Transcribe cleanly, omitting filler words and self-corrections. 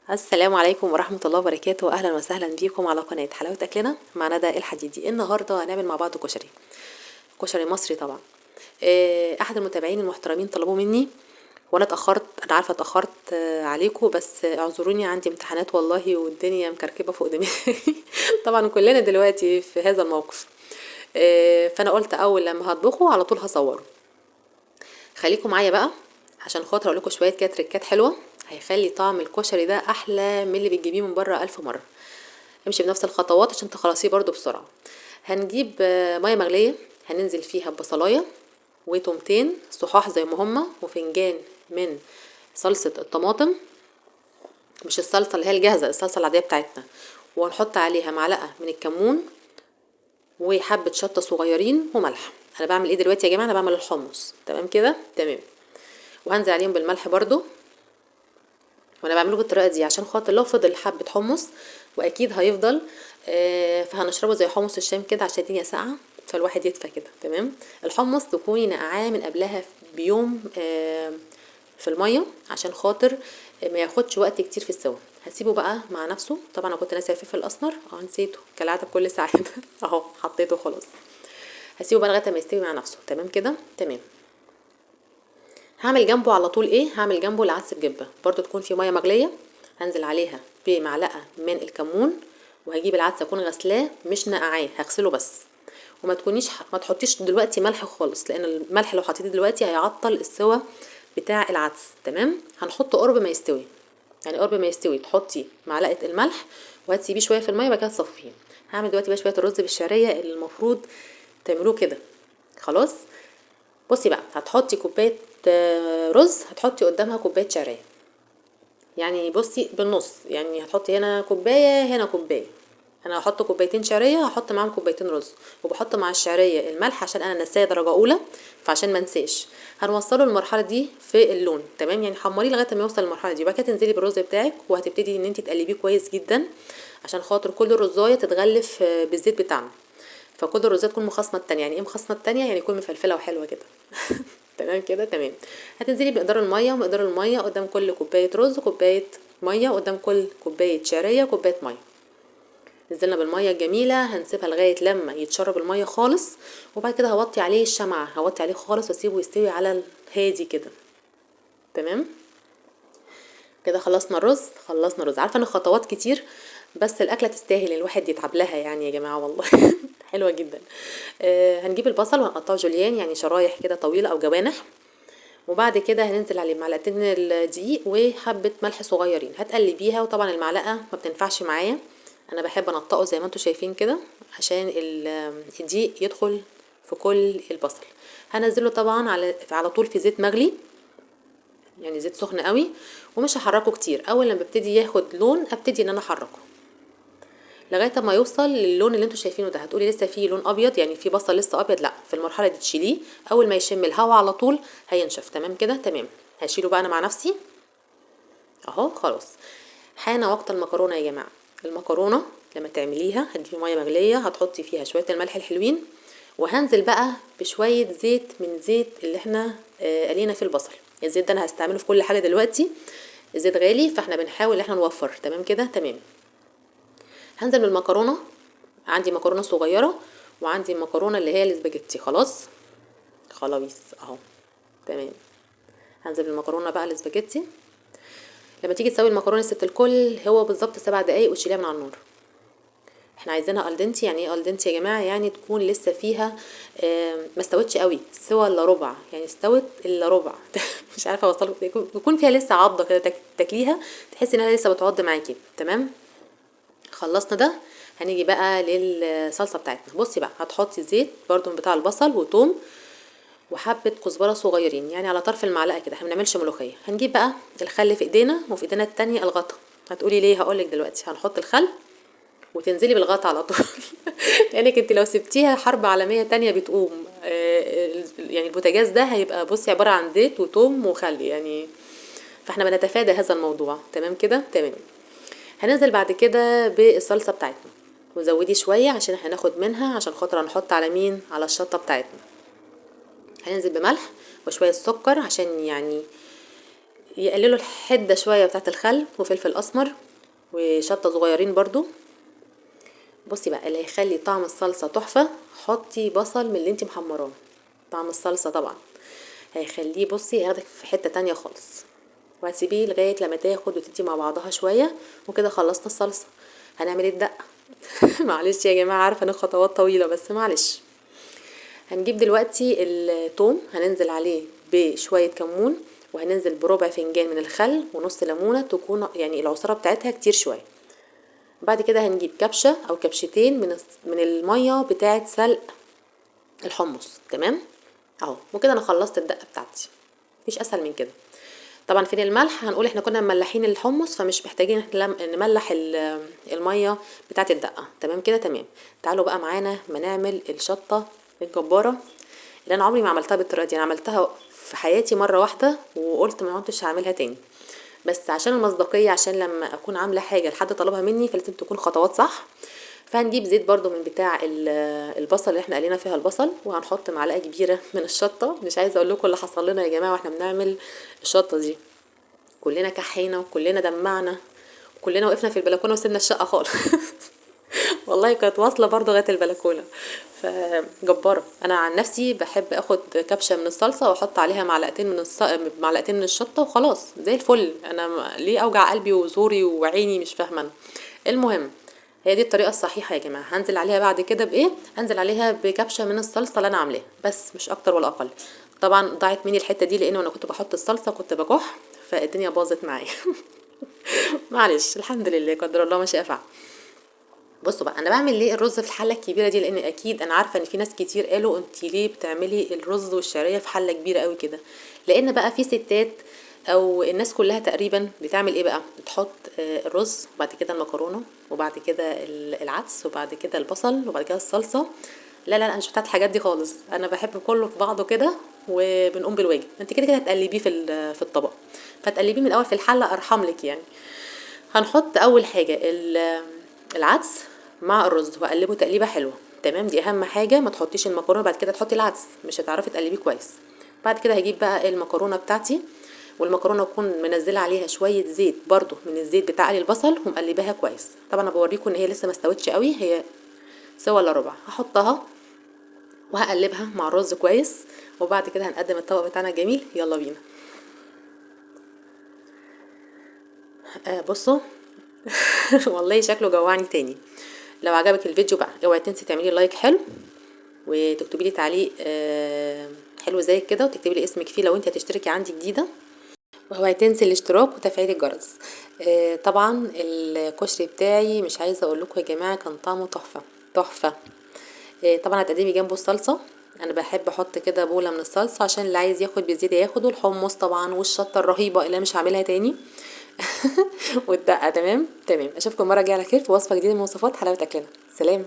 السلام عليكم ورحمة الله وبركاته. أهلا وسهلا بيكم على قناة حلاوة أكلنا مع ندى الحديدي. النهاردة هنعمل مع بعض كشري، كشري مصري طبعا. أحد المتابعين المحترمين طلبوه مني وأنا اتأخرت، أنا عارفة اتأخرت عليكم، بس اعذروني عندي امتحانات والله والدنيا مكركبة فوق دماغي. طبعا كلنا دلوقتي في هذا الموقف. فأنا قلت أول لما هطبخه على طول هصوره. خليكم معايا بقى عشان خاطر اقول لكم شويه كده تريكات حلوه هيخلي طعم الكشري ده احلى من اللي بتجيبيه من بره الف مره. امشي بنفس الخطوات عشان تخلصيه برضو بسرعه. هنجيب ميه مغليه، هننزل فيها ببصلايه وتومتين صحاح زي ما هما، وفنجان من صلصه الطماطم، مش الصلصه اللي هي الجاهزه، الصلصه العاديه بتاعتنا. وهنحط عليها معلقه من الكمون وحبه شطه صغيرين وملح. انا بعمل ايه دلوقتي يا جماعه؟ انا بعمل الحمص. تمام كده تمام. وهنزل عليهم بالملح برضو، وانا بعمله بالطريقه دي عشان خاطر لو فضل حبه حمص واكيد هيفضل، فهنشربه زي حمص الشام كده عشان الدنيا ساقعه، فالواحد يدفى كده. تمام. الحمص تكوني نقعاه من قبلها بيوم في الميه عشان خاطر ما ياخدش وقت كتير في السوا. هسيبه بقى مع نفسه. طبعا انا كنت ناسيه الفلفل الاسمر، نسيته كالعاده بكل ساعه. اهو حطيته خلاص. هسيبه بقى لغايه ما يستوي مع نفسه. تمام كده تمام. هعمل جنبه على طول ايه؟ هعمل جنبه العدس بجبه، برضو تكون في ميه مغليه، هنزل عليها بمعلقه من الكمون، وهجيب العدس اكون غسلاه مش نقعاه، هغسله بس. وما تكونيش ما تحطيش دلوقتي ملح خالص، لان الملح لو حطيتيه دلوقتي هيعطل السوا بتاع العدس. تمام. هنحطه قرب ما يستوي، يعني قرب ما يستوي تحطي معلقه الملح وهتسيبيه شويه في الميه، بعد كده تصفيه. هعمل دلوقتي بقى شويه الرز بالشعريه اللي المفروض تعملوه كده. خلاص. بصي بقى، هتحطي كوبايه رز، هتحطي قدامها كوبايه شعريه، يعني بصي بالنص، يعني هتحطي هنا كوبايه هنا كوبايه. انا هحط كوبايتين شعريه، هحط معاهم كوبايتين رز، وبحط مع الشعريه الملح عشان انا نسايه درجه اولى، فعشان ما انساش. هنوصله للمرحله دي في اللون. تمام. يعني حمريه لغايه ما يوصل للمرحله دي، وبعد كده تنزلي بالرز بتاعك وهتبتدي ان انت تقلبيه كويس جدا عشان خاطر كل رزايه تتغلف بالزيت بتاعنا. فكل الرزات تكون مخصمه التانية. يعني ايه مخصمه التانية؟ يعني يكون مفلفله وحلوه كده. تمام كده تمام. هتنزلي بمقدار الميه، ومقدار الميه قدام كل كوبايه رز كوبايه ميه، قدام كل كوبايه شعريه كوبايه ميه. نزلنا بالميه الجميله، هنسيبها لغايه لما يتشرب الميه خالص، وبعد كده هوطي عليه الشمعه، هوطي عليه خالص واسيبه يستوي على الهادي كده. تمام كده. خلصنا الرز، خلصنا الرز. عارفه ان خطوات كتير، بس الاكله تستاهل الواحد يتعب لها يعني يا جماعه والله. حلوه جدا. هنجيب البصل وهنقطعه جوليان، يعني شرايح كده طويله او جوانح. وبعد كده هننزل عليه معلقتين الدقيق وحبه ملح صغيرين، هتقلبيها. وطبعا المعلقه ما بتنفعش معايا، انا بحب انطقه زي ما انتم شايفين كده عشان الدقيق يدخل في كل البصل. هنزله طبعا على طول في زيت مغلي، يعني زيت سخن قوي، ومش هحركه كتير. اول لما ببتدي ياخد لون ابتدي ان انا احركه لغايه ما يوصل للون اللي انتوا شايفينه ده. هتقولي لسه فيه لون ابيض، يعني في بصل لسه ابيض؟ لا، في المرحله دي تشيليه، اول ما يشم الهواء على طول هينشف. تمام كده تمام. هشيله بقى انا مع نفسي اهو. خلاص. حان وقت المكرونه يا جماعه. المكرونه لما تعمليها هتجيبي ميه مغليه، هتحطي فيها شويه الملح الحلوين، وهنزل بقى بشويه زيت من زيت اللي احنا قلينا في البصل. الزيت ده انا هستعمله في كل حاجه دلوقتي، الزيت غالي فاحنا بنحاول ان احنا نوفر. تمام كده تمام. هنزل بالمكرونه، عندي مكرونه صغيره وعندي المكرونه اللي هي الاسباجيتي. خلاص خلاويص اهو. تمام. هنزل بالمكرونه بقى الاسباجيتي. لما تيجي تسوي المكرونه ست الكل هو بالظبط 7 دقايق وتشيليها من على النار. احنا عايزينها الدنتي. يعني ايه الدنتي يا جماعه؟ يعني تكون لسه فيها ما استوتش قوي، سوى الا ربع، يعني استوت الا ربع. مش عارفه اوصل، يكون فيها لسه عضه كده، تاكليها تحسي انها لسه بتعض معاكي. تمام. خلصنا ده. هنيجي بقى للصلصه بتاعتنا. بصي بقى، هتحطي زيت برضو بتاع البصل وتوم وحبه كزبره صغيرين، يعني على طرف المعلقه كده، احنا بنعملش ملوخيه. هنجيب بقى الخل في ايدينا، وفي ايدينا التانية الغطا. هتقولي ليه؟ هقولك دلوقتي. هنحط الخل وتنزلي بالغطا على طول. لانك انت لو سبتيها حرب عالميه تانية بتقوم. يعني البوتاجاز ده هيبقى بصي عباره عن زيت وتوم وخل يعني، فاحنا بنتفادى هذا الموضوع. تمام كده تمام. هننزل بعد كده بالصلصه بتاعتنا، وزودي شويه عشان احنا هناخد منها، عشان خاطر هنحط على مين؟ على الشطه بتاعتنا. هننزل بملح وشويه سكر عشان يعني يقللوا الحده شويه بتاعه الخل وفلفل اسمر وشطه صغيرين برضو. بصي بقى اللي هيخلي طعم الصلصه تحفه، حطي بصل من اللي انت محمراه. طعم الصلصه طبعا هيخليه، بصي هياخدك في حته تانية خالص. وهتسيبيه لغايه لما تاخد وتدي مع بعضها شويه، وكده خلصنا الصلصه. هنعمل ايه الدقه؟ معلش يا جماعه، عارفه ان الخطوات طويله بس معلش. هنجيب دلوقتي الثوم، هننزل عليه بشويه كمون، وهننزل بربع فنجان من الخل ونص ليمونه تكون يعني العصاره بتاعتها كتير شويه. بعد كده هنجيب كبشه او كبشتين من الميه بتاعه سلق الحمص. تمام اهو. وكده انا خلصت الدقه بتاعتي، مفيش اسهل من كده. طبعا فين الملح؟ هنقول احنا كنا مملحين الحمص فمش محتاجين نملح الميه بتاعه الدقه. تمام كده تمام. تعالوا بقى معانا ما نعمل الشطه الجباره اللي انا عمري ما عملتها بالطريقه دي. انا عملتها في حياتي مره واحده وقلت ما كنتش هعملها تاني، بس عشان المصداقيه، عشان لما اكون عامله حاجه لحد طلبها مني فلازم تكون خطوات صح. فهنجيب زيت برضو من بتاع البصل اللي احنا قلينا فيها البصل، وهنحط معلقه كبيره من الشطه. مش عايزه اقول لكم اللي حصل لنا يا جماعه واحنا بنعمل الشطه دي. كلنا كحينا وكلنا دمعنا وكلنا وقفنا في البلكونه وسيبنا الشقه خالص. والله كانت واصله برضو لغايه البلكونه. فجباره. انا عن نفسي بحب اخد كبشه من الصلصه واحط عليها معلقتين من الشطه وخلاص زي الفل. انا ليه اوجع قلبي وزوري وعيني؟ مش فاهمه أنا. المهم، هي دي الطريقه الصحيحه يا جماعه. هنزل عليها بعد كده بايه؟ هنزل عليها بكبشه من الصلصه اللي انا عاملاها، بس مش اكتر ولا اقل. طبعا ضاعت مني الحته دي لانه انا كنت بحط الصلصه كنت بكح، فالدنيا باظت معايا. معلش، الحمد لله، قدر الله ما شاء فعل. بصوا بقى انا بعمل ليه الرز في الحله الكبيره دي، لان اكيد انا عارفه ان في ناس كتير قالوا انت ليه بتعملي الرز والشعريه في حله كبيره قوي كده. لان بقى في ستات او الناس كلها تقريبا بتعمل ايه بقى؟ بتحط الرز وبعد كده المكرونه وبعد كده العدس وبعد كده البصل وبعد كده الصلصه. لا لا لا، مش بتاعت الحاجات دي خالص. انا بحب كله في بعضه كده وبنقوم بالواجب. انت كده كده هتقلبيه في الطبق، فتقلبيه من الاول في الحله ارحم لك يعني. هنحط اول حاجه العدس مع الرز واقلبه تقليبه حلوه. تمام، دي اهم حاجه. ما تحطيش المكرونه بعد كده تحطي العدس، مش هتعرفي تقلبيه كويس. بعد كده هجيب بقى المكرونه بتاعتي، والمكرونه اكون منزله عليها شويه زيت برضو من الزيت بتاع البصل ومقلباها كويس. طبعا انا بوريكم ان هي لسه ما استوتش قوي، هي سوا الا ربع. هحطها وهقلبها مع الرز كويس، وبعد كده هنقدم الطبق بتاعنا الجميل. يلا بينا. بصوا. والله شكله جوعني تاني. لو عجبك الفيديو بقى اوعي تنسي تعملي لايك حلو، وتكتبي لي تعليق حلو زي كده، وتكتبي لي اسمك فيه لو انت هتشتركي عندي جديده. واوعي تنسي الاشتراك وتفعيل الجرس. طبعا الكشري بتاعي مش عايزه اقول لكم يا جماعه كان طعمه تحفه تحفه. طبعا هتقدمي جنبه الصلصه. انا بحب احط كده بوله من الصلصه عشان اللي عايز ياخد بزياده ياخد، والحمص طبعا والشطه الرهيبه اللي أنا مش هعملها تاني. والدقه. تمام تمام. اشوفكم المره الجايه على خير في وصفه جديده من وصفات حلاوه اكلنا. سلام.